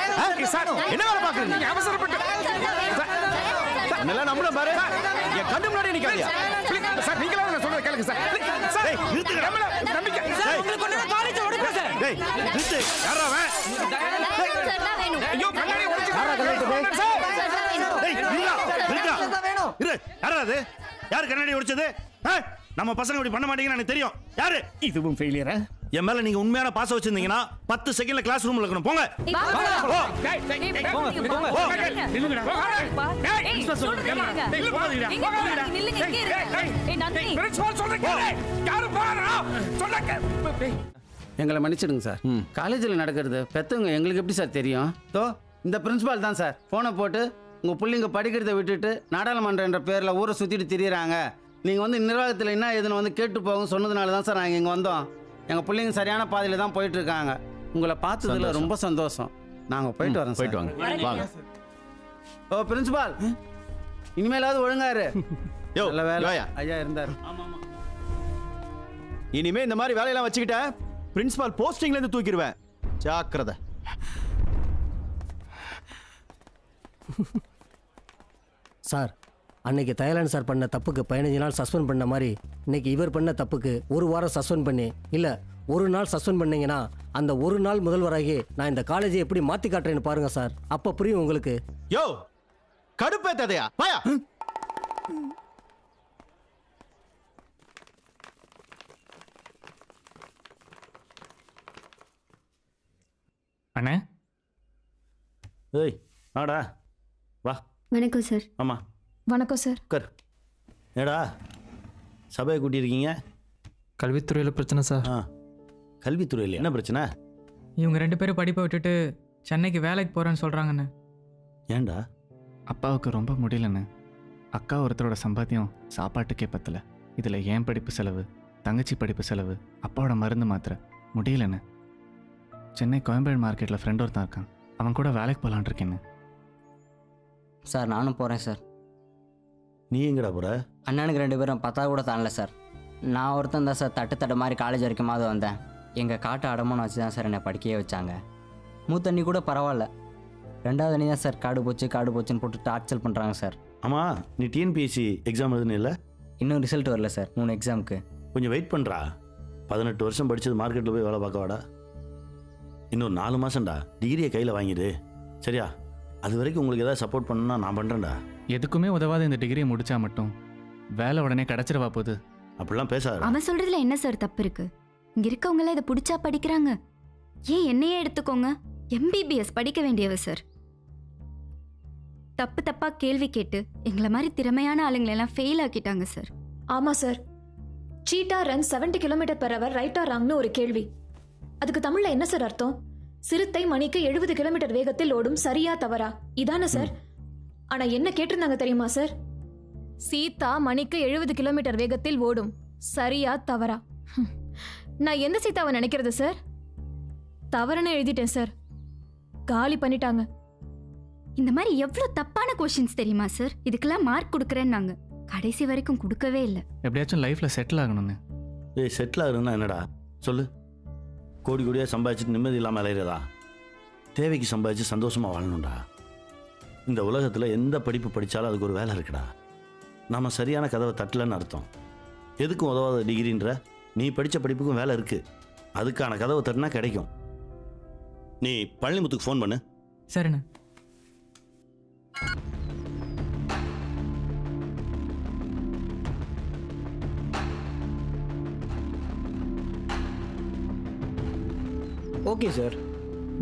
சார். என்ன வேலை பாக்குறீங்க? நீங்க அவசரப்பட்டு நல்லா நம்புற பாரு. என் கண்ணு முன்னாடி நிக்காதீங்க சார். நீங்களே நான் சொல்றத கேளுங்க சார். சார் நிறுத்துங்க. நம்பிக்கை சார், உங்களுக்கு கொண்டு காலேஜ் ஓடுங்க சார். டேய் நிறுத்து. யாரா அவன்? தயாளன் சார் தான் வேணும். ஐயோ கண்ணாடி உடைச்சு யாரா கலட்டு டேய். டேய் நிறுத்துடா. இரு. யாரா அது? யார் கண்ணாடி உடைச்சது? நம்ம பசங்க இப்படி பண்ண மாட்டீங்கன்னு எனக்கு தெரியும். யாரு? இதுவும் ஃபெயிலியரா? என் மேல நீங்க உண்மையான பாசம் வச்சிருந்தீங்கன்னா 10 செகண்ட்ல கிளாஸ் ரூம்ல இருக்கணும். போங்க. எங்களை மன்னிச்சிடுங்க சார். காலேஜில் நடக்கிறது பெற்றவங்க எங்களுக்கு எப்படி சார் தெரியும்? இந்த பிரின்சிபால் தான் சார் ஃபோனை போட்டு உங்கள் பிள்ளைங்க படிக்கிறத விட்டுட்டு நாடாளுமன்றம் என்ற பேரில் ஊரை சுற்றிட்டு திரியிறாங்க, நீங்கள் வந்து நிர்வாகத்தில் என்ன ஏதுன்னு வந்து கேட்டு போகும் சொன்னதுனால தான் சார் நாங்கள் இங்கே வந்தோம். எங்கள் பிள்ளைங்க சரியான பாதையில் தான் போயிட்டுருக்காங்க. உங்களை பார்த்ததுல ரொம்ப சந்தோஷம். நாங்கள் போயிட்டு வரோம். போயிட்டு வாங்க. வாங்க. ஓ பிரின்சிபால், இனிமேலாவது ஒழுங்காரு. யோ நல்ல வேலை யோயா. ஐயா இருந்தார். இனிமே இந்த மாதிரி வேலையெல்லாம் வச்சுக்கிட்ட பிரின்சிபால் போஸ்டிங்ல இருந்து தூக்கிடுவேன். ஜாக்கிரதை. சார், அன்னைக்கு தயாளன் சார் பண்ண தப்புக்கு 15 நாள் சஸ்பெண்ட் பண்ண மாதிரி இன்னைக்கு இவர் பண்ண தப்புக்கு ஒரு வாரம் சஸ்பெண்ட் பண்ணி இல்லை ஒரு நாள் சஸ்பெண்ட் பண்ணீங்கன்னா அந்த ஒரு நாள் முதல்வராகி நான் இந்த காலேஜை எப்படி மாற்றி காட்டுறேன்னு பாருங்க சார். அப்போ புரியும் உங்களுக்கு. யோ கடுப்பேத்ததையா பாயா. அண்ணே. ஏய் வாடா வா. வணக்கம் சார். ஆமா வணக்கம் சார். உட்கார். ஏடா சபையை கூட்டியிருக்கீங்க? கல்வித்துறையில் பிரச்சனை சார். கல்வித்துறையில் என்ன பிரச்சனை? இவங்க 2 பேரும் படிப்பை விட்டுட்டு சென்னைக்கு வேலைக்கு போகிறேன்னு சொல்கிறாங்கண்ணே. ஏண்டா? அப்பாவுக்கு ரொம்ப முடியலண்ணே. அக்கா ஒருத்தரோட சம்பாத்தியம் சாப்பாட்டுக்கே பத்தலை. இதில் ஏன் படிப்பு செலவு, தங்கச்சி படிப்பு செலவு, அப்பாவோட மருந்து மாத்திரை முடியலண்ணே. சென்னை கோயம்பேடு மார்க்கெட்டில் ஃப்ரெண்ட் ஒருத்தன் இருக்கான், அவன் கூட வேலைக்கு போகலான் இருக்கேன்னு. சார் நானும் போகிறேன் சார். நீ எங்கடா போகிற? அண்ணனுக்கு 2 பேரும் 10 கூட தானல சார். நான் ஒருத்தன் தான் சார் தட்டு மாதிரி காலேஜ் வரைக்குமாவது வந்தேன். எங்கள் காட்டு அடமானம் வச்சு தான் சார் என்னை படிக்கவே வச்சாங்க. மூத்தண்ணி கூட பரவாயில்ல, 2வது அண்ணி தான் சார் காடு போச்சுன்னு போட்டு டார்ச்சர் பண்ணுறாங்க சார். ஆமாம், நீ டிஎன்பிஎஸ்சி எக்ஸாம் எழுதுன இல்லை? இன்னும் ரிசல்ட் வரல சார் 3 எக்ஸாமுக்கு. கொஞ்சம் வெயிட் பண்ணுறா. 18 வருஷம் படித்தது மார்க்கெட்டில் போய் வேலை பார்க்க வாடா. இன்னும் 4 மாதம்டா, டிகிரியை கையில் வாங்கிடு. சரியா? அது வரைக்கும் உங்களுக்கு ஏதாவது சப்போர்ட் பண்ணணும்னா நான் பண்ணுறேன்டா. எதுக்குமே உதவாத இந்த டிகிரியை முடிச்சா மட்டும் வேலை உடனே கிடைச்சிடவா போகுது? அப்படிலாம் பேசாத. அவன் சொல்றதுல என்ன சார் தப்பு இருக்கு? இங்க இருக்கவங்க எல்லாம் இதை பிடிச்சா படிக்கிறாங்க. ஏன் என்னையே எடுத்துக்கோங்க, எம்பிபிஎஸ் படிக்க வேண்டியவ சார். தப்பா கேள்வி கேட்டு எங்களை மாதிரி திறமையான ஆளுங்களை எல்லாம் ஃபெயில் ஆக்கிட்டாங்க சார். ஆமா சார். சீட்டா ரன் 70 km/h ரைட்டா ராங்னு ஒரு கேள்வி. அதுக்கு தமிழ்ல என்ன சார் அர்த்தம்? சிறுத்தை மணிக்கு 70 km வேகத்தில் ஓடும், சரியா தவறா? இதானே சார்? ஆனா என்ன கேட்டிருந்தாங்க தெரியுமா சார்? சீதா மணிக்கு 70 km வேகத்தில் ஓடும், சரியா தவறா? நான் எந்த சீதாவை நினைக்கிறது சார்? தவறுன்னு எழுதிட்டேன் சார். காலி பண்ணிட்டாங்க. இந்த மாதிரி எவ்வளவு தப்பான கொஸ்டின்ஸ் தெரியுமா சார்? இதுக்கெல்லாம் மார்க் கொடுக்குறேன்னாங்க, கடைசி வரைக்கும் கொடுக்கவே இல்லை. எப்படியாச்சும் லைஃப்ல செட்டில் ஆகணும்னு. ஏய், செட்டில் ஆகணும்னா என்னடா சொல்லு? கோடி கோடியாக சம்பாதிச்சுட்டு நிம்மதி இல்லாமல் அலையிறதா? தேவைக்கு சம்பாதிச்சு சந்தோஷமாக வாழணும்டா. இந்த உலகத்தில் எந்த படிப்பு படித்தாலும் அதுக்கு ஒரு வேலை இருக்குடா. நம்ம சரியான கதவை தட்டலன்னு அர்த்தம். எதுக்கும் உதவாத டிகிரின்ற நீ படித்த படிப்புக்கும் வேலை இருக்குது. அதுக்கான கதவை தட்டினா கிடைக்கும். நீ பழனிமுத்துக்கு ஃபோன் பண்ணு. சரிண்ணே. Okay sir.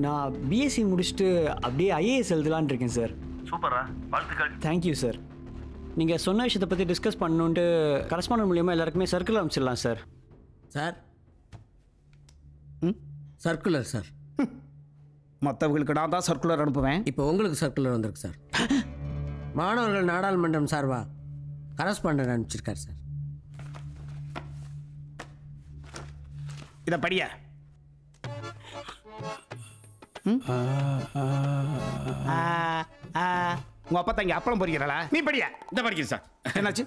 நான் பிஎஸ்சி முடிச்சுட்டு அப்படியே ஐஏஎஸ் எழுதலான்னு இருக்கேன் சார். சூப்பரா, வாழ்த்துக்கள். Thank you sir. நீங்கள் சொன்ன விஷயத்தை பற்றி டிஸ்கஸ் பண்ணணுன்ட்டு கரஸ்பாண்டன்ட் மூலியமாக எல்லாருக்குமே சர்க்குலர் அனுப்பிச்சிடலாம் சார். Sir circular sir. மற்றவங்களுக்கு நான் தான் சர்க்குலர் அனுப்புவேன். இப்போ உங்களுக்கு சர்க்குலர் வந்திருக்கு சார். மாணவர்கள் நாடாளுமன்றம் சார்பா கரஸ்பாண்டன்ட் அனுப்பிச்சிருக்கார் சார். இதை படிய. உங்க அப்பா தங்க அப்பளம் பொறிக்கிறா? நீ படிய. இந்த படிக்கிறேன் சார். என்னாச்சு?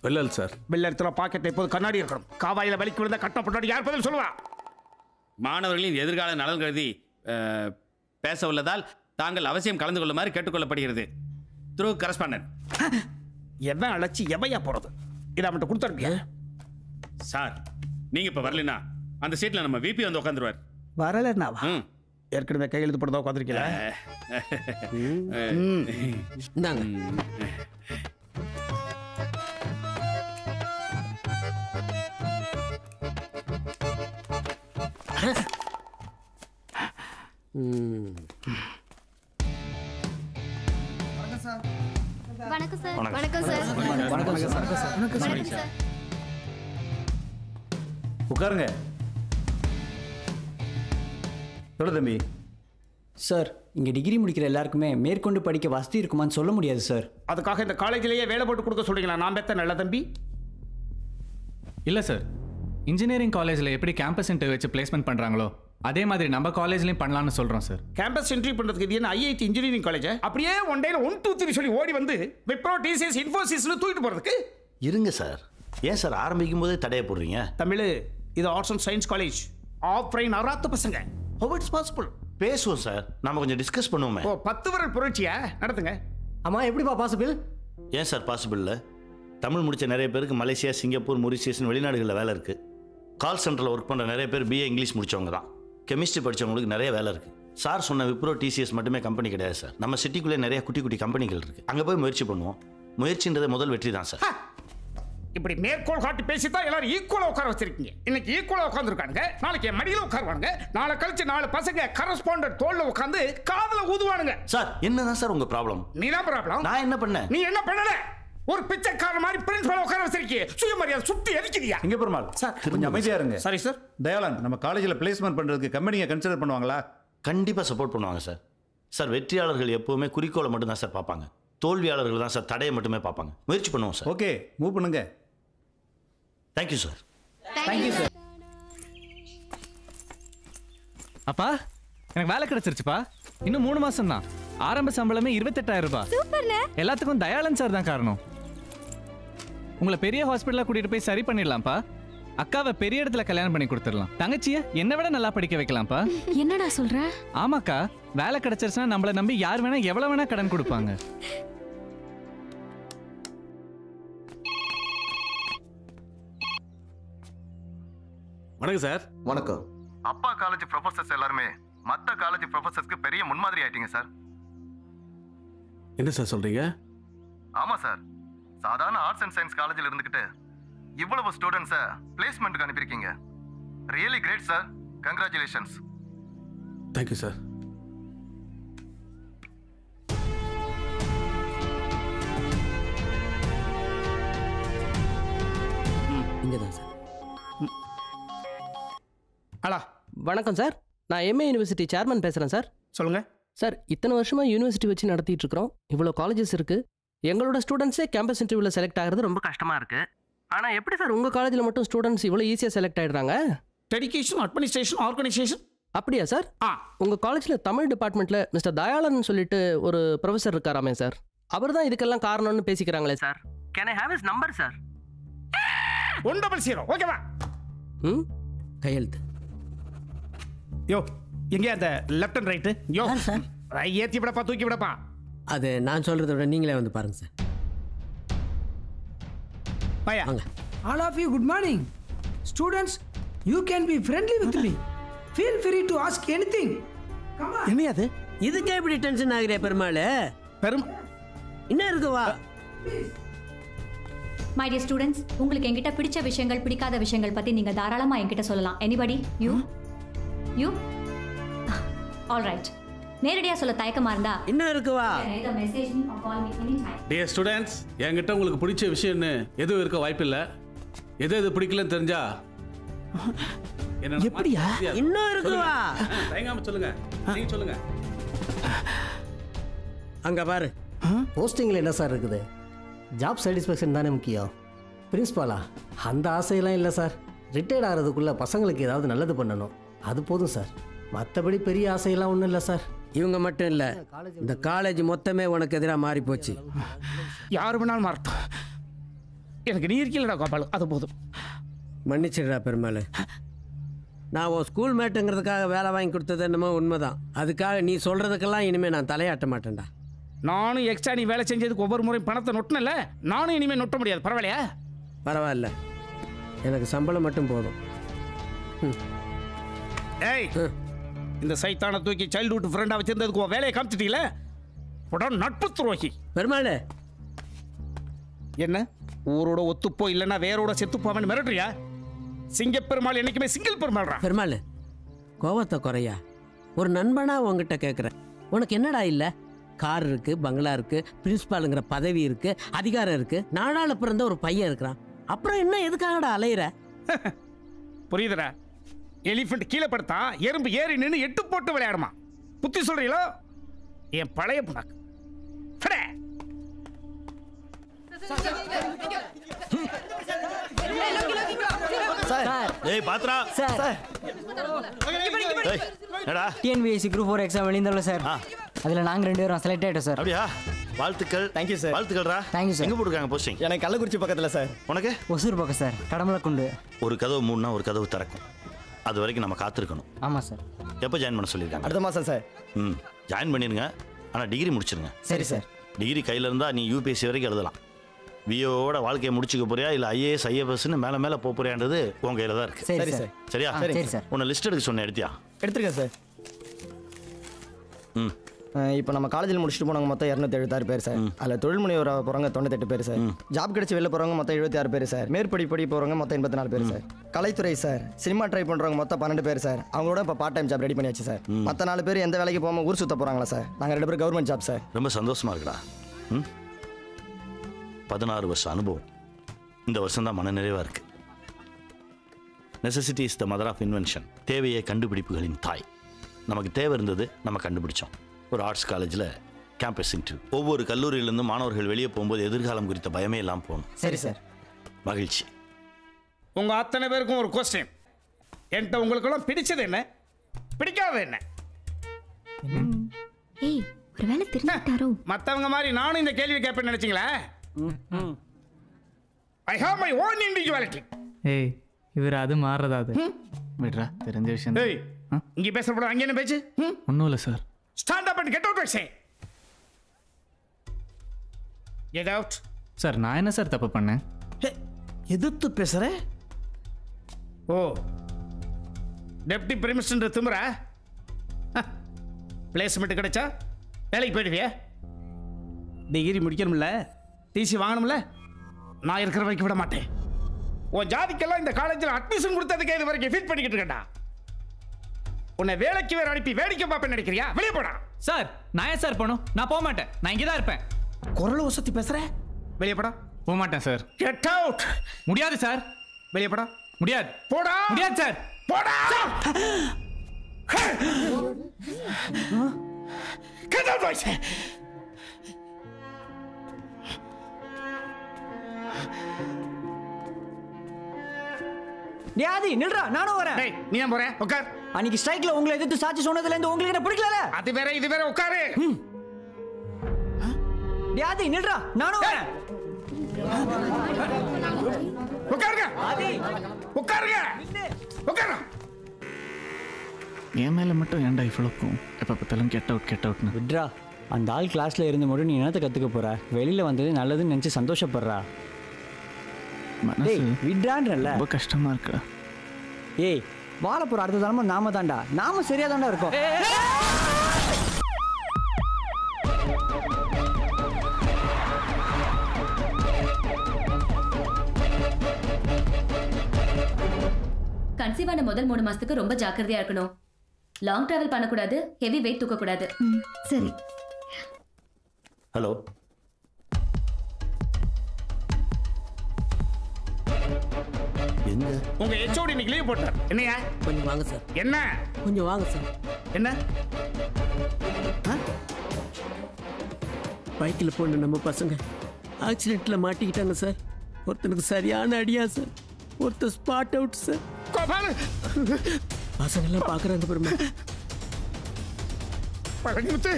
வெள்ளல் சார். வெள்ளத்துல பாக்கெட் எப்போது கண்ணாடி இருக்கணும். காவாயில வலிக்கு விழுந்த கட்டம் பொட்டாடி யார் பதில் சொல்லுவா? மாணவர்களின் எதிர்கால நலன் கருதி பேச உள்ளதால் தாங்கள் அவசியம் கலந்து கொள்ளுமாறு கேட்டுக்கொள்ளப்படுகிறது. Through correspondent. எவன் அழைச்சி எவையா போறது? இதை மட்டும் கொடுத்துருப்பியா சார்? நீங்க இப்ப வரலனா அந்த சீட்ல நம்ம விபி வந்து உட்காந்துருவார். வரலன்னாவா? ஏற்கனவே கையெழுத்து போட்டு உட்காந்துருக்கீங்களா? இந்தாங்க. வணக்கம் சார். வணக்கம் சார். வணக்கம் சார். உட்காருங்க. சொல்லு தம்பி. சார், இங்கே டிகிரி முடிக்கிற எல்லாருக்குமே மேற்கொண்டு படிக்க வசதி இருக்குமான்னு சொல்ல முடியாது சார். அதுக்காக இந்த காலேஜிலேயே வேலை போட்டு கொடுக்க சொல்றீங்களா? நான் பெத்த நல்ல தம்பி. இல்லை சார், இன்ஜினியரிங் காலேஜில் எப்படி கேம்பஸ் இன்டர்வியூ வச்சு பிளேஸ்மெண்ட் பண்ணுறாங்களோ அதே மாதிரி நம்ம காலேஜ்லையும் பண்ணலாம்னு சொல்கிறோம் சார். கேம்பஸ் என்ட்ரி பண்ணுறதுக்கு இது என்ன ஐஐடி இன்ஜினியரிங் காலேஜ்? அப்படியே ஒன் டேல 1 2 3 சொல்லி ஓடி வந்து விப்ரோ டிசிஎஸ் இன்ஃபோசிஸ்ல தூக்கிட்டு போகிறதுக்கு? இருங்க சார். ஏன் சார் ஆரம்பிக்கும் போதே தடையை போடுறீங்க? தமிழ் இது ஆர்ட்ஸ் அண்ட் சயின்ஸ் காலேஜ். ஆஃப்ரைன் அராத்து பசங்க. How it's possible? பேசுவோம் சார். நாம கொஞ்சம் டிஸ்கஸ் பண்ணுவோமே. ஓ 10 விரல் புரட்சியா நடத்துங்க. அம்மா எப்படிப்பா பாசிபிள்? ஏன் சார் பாசிபிள் இல்லை? தமிழ் முடிச்ச நிறைய பேருக்கு மலேசியா, சிங்கப்பூர், மொரிஷியஸ் வெளிநாடுகளில் வேலை இருக்கு. கால் சென்டரில் ஒர்க் பண்ணுற நிறைய பேர் பிஏ இங்கிலீஷ் முடிச்சவங்க தான். கெமிஸ்ட்ரி படித்தவங்களுக்கு நிறைய வேலை இருக்கு. சார் சொன்ன விப்ரோ டிசிஎஸ் மட்டுமே கம்பெனி கிடையாது சார். நம்ம சிட்டிக்குள்ளே நிறைய குட்டி குட்டி கம்பெனிகள் இருக்கு. அங்கே போய் முயற்சி பண்ணுவோம். முயற்சின்றதே முதல் வெற்றி தான் சார். இப்படி மேற்கோள் காட்டி பேசித்தான் எல்லாரும் ஈக்குவலா உட்கார வச்சிருக்கீங்க. இன்னைக்கு ஈக்குவலா உட்காந்துருக்காங்க, நாளைக்கு என் மடியில உட்காருவானுங்க, நாளை கழிச்சு 4 பசங்க கரஸ்பாண்டன்ட் தோல்ல உட்காந்து காதுல ஊதுவானுங்க. சார் என்னதான் சார் உங்க ப்ராப்ளம்? நீ தான் ப்ராப்ளம். நான் என்ன பண்ணேன்? நீ என்ன பண்ணல? ஒரு பிச்சைக்கார மாதிரி பிரின்சிபல் உட்கார வச்சிருக்கீங்க. சுயமரியாதை சுத்தி எரிக்கிறியா? இங்க பெருமாள் சார் கொஞ்சம் அமைதியா இருங்க. Sorry sir. தயாளன், நம்ம காலேஜில் பிளேஸ்மெண்ட் பண்றதுக்கு கம்பெனியை கன்சிடர் பண்ணுவாங்களா? கண்டிப்பா சப்போர்ட் பண்ணுவாங்க சார். சார் வெற்றியாளர்கள் எப்பவுமே குறிக்கோளை மட்டும் தான் சார் பார்ப்பாங்க. தோல்வியாளர்கள் தான் சார் தடையை மட்டுமே பார்ப்பாங்க. முயற்சி பண்ணுவோம் சார். ஓகே, மூவ் பண்ணுங்க. Thank you sir. Thank you sir. அப்பா எனக்கு வேலை கிடைச்சிருச்சுப்பா. இன்னும் 3 மாசம் தான். ஆரம்ப சம்பளமே 28,000 ரூபாய். சூப்பர்ல. எல்லாத்துக்கும் தயாளன் சார் தான் காரணம். உங்களை பெரிய ஹாஸ்பிட்டலா கூட்டிட்டு போய் சரி பண்ணிடலாம்ப்பா. அக்காவை பெரிய இடத்துல கல்யாணம் பண்ணி கொடுத்துடலாம். தங்கச்சிய என்னை விட நல்லா படிக்க வைக்கலாம்ப்பா. என்னடா சொல்ற? ஆமாக்கா, வேலை கிடைச்சிருச்சுன்னா நம்மளை நம்பி யார் வேணா எவ்வளவு வேணா கடன் கொடுப்பாங்க. வணக்கம் சார். வணக்கம். அப்பா காலேஜ் ப்ரொஃபசர்ஸ் எல்லாருமே மற்ற காலேஜ் ப்ரொஃபசர்ஸ்க்கு பெரிய முன்மாதிரி ஆயிட்டீங்க சார். என்ன சார் சொல்றீங்க? ஆமா சார். சாதாரண ஆர்ட்ஸ் அண்ட் சயின்ஸ் காலேஜில் இருந்துகிட்டு இவ்வளவு ஸ்டூடெண்ட்ஸை பிளேஸ்மெண்ட்டுக்கு அனுப்பியிருக்கீங்க. Really great sir. Congratulations. Thank you sir. இங்கே தான் சார். ஹலோ, வணக்கம் சார். நான் எம்ஏ யூனிவர்சிட்டி சேர்மன் பேசுகிறேன் சார். சொல்லுங்கள் சார். இத்தனை வருஷமாக யூனிவர்சிட்டி வச்சு நடத்திட்டு இருக்கிறோம். இவ்வளோ காலேஜஸ் இருக்குது. எங்களோட ஸ்டூடெண்ட்ஸே கேம்பஸ் இன்டர்வியூவில் செலக்ட் ஆகிறது ரொம்ப கஷ்டமாக இருக்குது. ஆனால் எப்படி சார் உங்கள் காலேஜில் மட்டும் ஸ்டூடெண்ட்ஸ் இவ்வளோ ஈஸியாக செலக்ட் ஆகிடுறாங்க? Dedication, administration, organisation. அப்படியா சார்? உங்கள் காலேஜில் தமிழ் டிபார்ட்மெண்ட்டில் மிஸ்டர் தயாளன் சொல்லிட்டு ஒரு ப்ரொஃபஸர் இருக்காராமே சார். அவர் தான் இதுக்கெல்லாம் காரணம்னு பேசிக்கிறாங்களே sir. Can I have his number sir? 100 ஓகேவா? ம், கையெழுத்து. யோ எங்கே அந்த லெஃப்ட் அண்ட் ரைட்டு? யோ சார், ஏற்றி விடப்பா, தூக்கி விடப்பா. அது நான் சொல்றதை விட நீங்களே வந்து பாருங்க சார். வாயா. All of you, good morning. Students, you can be friendly with me. Feel free to ask anything. Come on. என்ன அது? இதுக்கே இப்படி டென்ஷன் ஆகுறே பெருமாள்? என்ன இருக்கு வா. மை டியர் ஸ்டூடெண்ட்ஸ், உங்களுக்கு என்கிட்ட பிடிச்ச விஷயங்கள் பிடிக்காத விஷயங்கள் பத்தி நீங்க தாராளமா என்கிட்ட சொல்லலாம். எனிபடி? You all right. நேரடியா சொல்ல தயக்கமா இருந்தா இன்னும் இருக்குவா? either message me or call me anytime. Dear students, என்கிட்ட உங்களுக்கு பிடிச்ச விஷயம்னு எதுவும் இருக்க வாய்ப்பில்லை. எது பிடிக்கலன்னு தெரிஞ்சா எப்படியா? இன்னும் இருக்குவா? தயங்காம சொல்லுங்க. நீங்க சொல்லுங்க. அங்க பாரு. போஸ்டிங்கில் என்ன சார் இருக்குது? ஜாப் சாட்டிஸ்ஃபேக்ஷன் தானே முக்கியம். பிரின்ஸ்பாலா அந்த ஆசையெல்லாம் இல்லை சார். ரிட்டையர்ட் ஆகிறதுக்குள்ளே பசங்களுக்கு ஏதாவது நல்லது பண்ணணும், அது போதும் சார். மற்றபடி பெரிய ஆசையெல்லாம் ஒன்றும் இல்லை சார். இவங்க மட்டும் இல்லை, இந்த காலேஜ் மொத்தமே உனக்கு எதிராக மாறி போச்சு. யார் வேணாலும் மாறட்டும், எனக்கு நீ இருக்கீங்களா கோபால், அது போதும். மன்னிச்சிடுறா பெருமாள். நான் உன் ஸ்கூல் மேட்டுங்கிறதுக்காக வேலை வாங்கி கொடுத்தது என்னமோ உண்மைதான். அதுக்காக நீ சொல்கிறதுக்கெல்லாம் இனிமேல் நான் தலையாட்ட மாட்டேன்டா. நானும் எக்ஸ்ட்ரா நீ வேலை செஞ்சதுக்கு ஒவ்வொரு முறையும் பணத்தை நொட்டினல, நானும் இனிமேல் நொட்ட முடியாது. பரவாயில்லையா? பரவாயில்ல, எனக்கு சம்பளம் மட்டும் போதும். ஏய், இந்த சைத்தானை தூக்கி சைல்ட்ஹுட் ஃப்ரெண்டாக வச்சிருந்ததுக்கு உன் வேலையை காமிச்சிட்டீங்களே, உடனே நட்பு துரோகி. பெருமாள் என்ன ஊரோட ஒத்துப்போ இல்லைன்னா வேரோட செத்துப்போவன்னு மிரட்டுறியா? சிங்கப்பெருமாள் என்னைக்குமே சிங்கிள் பெருமாள்ரா. பெருமாள் கோவத்தை குறையா. ஒரு நண்பனா உங்ககிட்ட கேட்குறேன், உனக்கு என்னடா இல்லை? கார் இருக்கு, பங்களா இருக்கு, பிரின்சிபாலுங்கிற பதவி இருக்கு, அதிகாரம் இருக்கு, நாடாள பிறந்த ஒரு பையன் இருக்கிறான். அப்புறம் என்ன எதுக்காகடா அலையிற? புரியுதுடா? எலிஃபண்ட் கீழே படுத்தா எறும்பு ஏறி நின்று 8 போட்டு விளையாடுமா. புத்தி சொல்றீங்களோ? என் பழைய புண்ணாக்கு. டேய் பாத்ரா சார், டேய் என்னடா? டிஎன்பிஎஸ்சி குரூப் 4 எக்ஸாம் எழுந்தோம்ல சார், அதில் நாங்கள் 2 பேரும் செலக்ட் ஆகிட்டோம் சார். அப்படியா? வாழ்த்துக்கள். Thank you sir. வாழ்த்துக்கள்ரா. Thank you sir. எங்கே போட்டுருக்காங்க போஸ்டிங்? எனக்கு கள்ளக்குறிச்சி பக்கத்தில் சார். உனக்கு? ஒசூர் பக்கம் சார், கடமலக்குண்டு. ஒரு கதவு மூணுனா ஒரு கதவு திறக்கும், அது வரைக்கும் நம்ம காத்திருக்கணும். ஆமாம் சார். எப்போ ஜாயின் பண்ண சொல்லியிருக்காங்க? அடுத்த மாதம் சார். ஜாயின் பண்ணிடுங்க, ஆனால் டிகிரி முடிச்சிருங்க. சரி சார். டிகிரி கையில் இருந்தால் நீ யூபிஎஸ்சி வரைக்கும் எழுதலாம். விஓவோட வாழ்க்கையை முடிச்சுக்க போறியா இல்லை ஐஏஎஸ் ஐஎஃப்எஸ்ன்னு மேலே மேலே போக போறியான்றது உன் கையில் தான் இருக்கு. சரி சார். சரியா? சரி சார். உன்னை லிஸ்ட் எடுக்க சொன்னேன், எடுத்தியா? எடுத்துருக்கேன் சார். இப்போ நம்ம காலேஜில் முடிச்சுட்டு போனவங்க மொத்தம் 276 பேர் சார். அதில் தொழில் முனைவர் போகிறவங்க 98 பேர் சார். ஜாப் கிடைச்சி வெளில போகிறவங்க மொத்தம் 76 பேர் சார். மேற்படி போகிறவங்க மொத்தம் 84 பேர் சார். கலைத்துறை சார், சினிமா ட்ரை பண்ணுறவங்க மொத்தம் 12 பேர் சார். அவங்களோட இப்போ பார்ட் டைம் ஜாப் ரெடி பண்ணியாச்சு சார். மற்ற 4 பேர் எந்த வேலைக்கு போகாமல் ஊர் சுற்ற போகிறாங்களா சார். நாங்கள் 2 பேர் கவர்மெண்ட் ஜாப் சார். ரொம்ப சந்தோஷமா இருக்குடா. 16 வருஷம் அனுபவம் இந்த வருஷம் தான் மன நிறைவாக இருக்கு. Necessity is the mother of invention. தேவையே கண்டுபிடிப்புகளின் தாய். நமக்கு தேவை இருந்தது, நம்ம கண்டுபிடிச்சோம். ஒரு ஆர்ட்ஸ் காலேஜில் கேம்பஸ் இன்டர்வியூ. ஒவ்வொரு கல்லூரியிலிருந்து மாணவர்கள் வெளியே போகும்போது எதிர்காலம் குறித்த பயமே எல்லாம் போகணும். சரி சார். மகிழ்ச்சி. உங்க அத்தனை பேருக்கும் ஒரு கொஸ்டின். என்கிட்ட உங்களுக்கெல்லாம் பிடிச்சது என்ன, பிடிக்காத என்ன? ஏய், ஒருவேளை தெரிஞ்சுட்டாரோ? மற்றவங்க மாதிரி நானும் இந்த கேள்வி கேட்பேன்னு நினைச்சீங்களா? I have my own individuality. ஏய், இவர் அது மாறுறதா? அது விட்றா, தெரிஞ்ச விஷயம். ஏய், இங்கே பேசப்பட அங்கே என்ன பேச்சு? ஒன்றும் இல்லை sir. Stand up and get out, I say. Get out. Sir, நான் என்ன சார் தப்பு பண்ணேன்? எதிர்த்து பேசுற? ஓ, டெப்டி பிரைமினிஸ்டர் திமுறா? பிளேஸ்மெண்ட் கிடைச்சா வேலைக்கு போயிடுவியா? Degree முடிக்கணும்ல, DC வாங்கணும்ல. நான் இருக்கிற வரைக்கும் விட மாட்டேன். உன் ஜாதிக்கெல்லாம் இந்த காலேஜில் அட்மிஷன் கொடுத்ததுக்கு இது வரைக்கும் ஃபீட் பண்ணிக்கிட்டு இருக்கேன்டா. உன்னை வேலைக்கு வேற அனுப்பி வேடிக்கை பார்ப்பேன் நினைக்கிறியா? வெளியே போடா. சார், நான் ஏன் சார் போகணும்? நான் போக மாட்டேன். நான் இங்கே தான் இருப்பேன். குரல் வசதி பேசுற? வெளியே போடா. போக மாட்டேன் சார். Get out. முடியாது சார். வெளியே போடா. முடியாது. போடா. முடியாது சார். போடா. Get out, I say. ஆதி நில்றா, நானும் வரேன். டேய், நீ ஏன் போற? உட்கார். அன்னைக்கு ஸ்ட்ரைக்ல உங்களை எதிர்த்து சாட்சி சொன்னதுல இருந்து உங்களுக்கு என்ன பிடிக்கல? அது வேற இது வேற. உட்காரு. ஆதி நில்றா, நானும் வரேன். உட்காருங்க. ஆதி உட்காருங்க. உட்காரு. என் மேலே மட்டும் ஏன்டா இவ்வளோக்கும் எப்போ பார்த்தாலும் கெட் அவுட் கெட் அவுட்னு? விட்ரா, அந்த ஆள் கிளாஸ்ல இருந்து மட்டும் நீ என்னத்தை கற்றுக்க போற? வெளியில வந்தது நல்லதுன்னு நினச்சி சந்தோஷப்படுறா. மனசு விட்ரான்றல்ல. ரொம்ப கஷ்டமா இருக்கா? ஏய், வாழப்போற அடுத்த தலைமுறை நாம தாண்டா. நாம சரியா தாண்டா இருக்கோம். கன்சீவான முதல் 3 மாசத்துக்கு ரொம்ப ஜாக்கிரதையா இருக்கணும். லாங் டிராவல் பண்ணக்கூடாது, ஹெவி வெயிட் தூக்கக்கூடாது. சரி. ஹலோ, எங்க உங்க ஹெச்ஓடி இன்னைக்கு லீவ் போட்டார். என்னையா? கொஞ்சம் வாங்க சார். என்ன? கொஞ்சம் வாங்க சார். என்ன? பைக்கில் போன நம்ம பசங்க ஆக்சிடென்ட்ல மாட்டிக்கிட்டாங்க சார். ஒருத்தனுக்கு சரியான அடியா சார், ஒருத்தர் ஸ்பாட் அவுட் சார். பசங்கெல்லாம் பார்க்குறாங்க பெருமை. பழனிமுத்து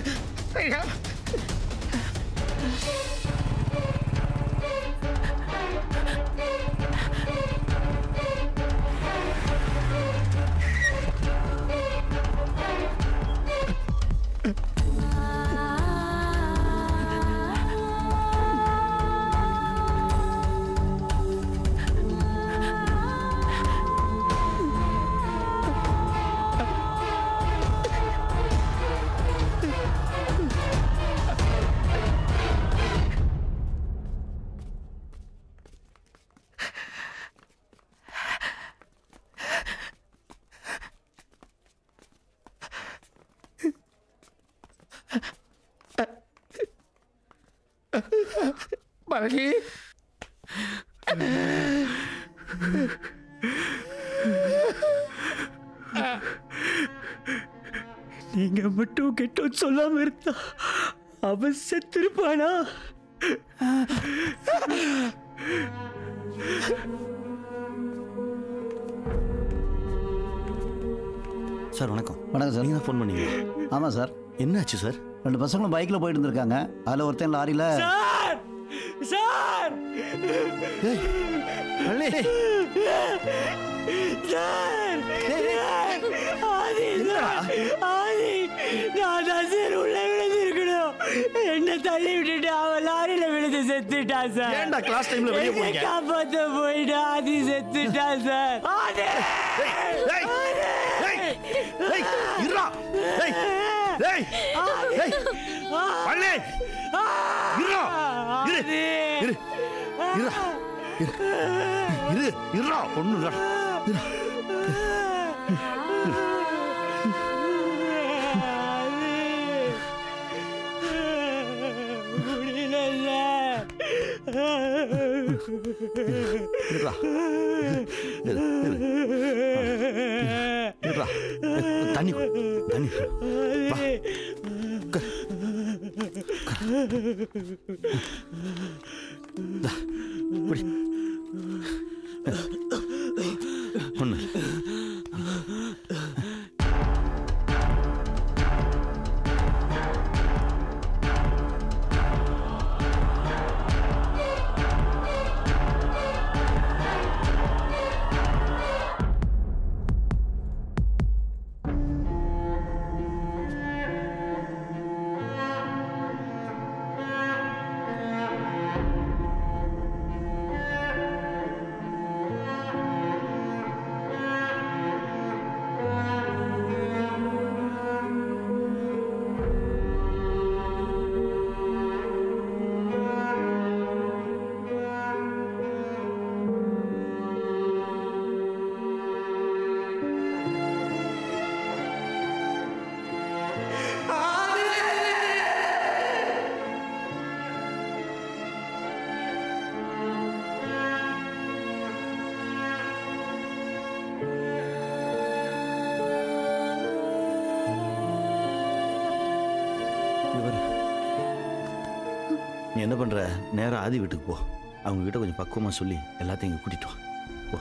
ஐயா, பழனி நீங்க மட்டும் கெட்டோ சொல்லாம இருந்தா அவன் செத்திருப்பானா? சார் வணக்கம். வணக்கம் சார். நீங்கள் ஃபோன் பண்ணீங்க? ஆமாம் சார். என்னாச்சு சார்? 2 பசங்களும் பைக்கில் போயிட்டு இருந்திருக்காங்க. அதில் ஒருத்தன் லாரியில் சார் சார் என்ன தள்ளி விட்டுட்டு அவன் லாரியில விழுந்து செத்துட்டான் சார். ஏன்டா கிளாஸ் டைம்ல வெளிய போறீங்க? காப்பாத்த போயிட்டு ஆதி செத்துட்டான் சார். ஆதி இருடா. டேய் டேய் டேய் பள்ளி இருடா. இரு இரு இருடா. ஒண்ணுடா. தண்ணி தண்ணி ஒண்ணு நீ என்ன பண்ற? நேரா ஆதி வீட்டுக்கு போ. அவங்க கிட்ட கொஞ்சம் பக்குவமா சொல்லி எல்லாத்தையும் இங்க கூட்டிட்டு வா. போ.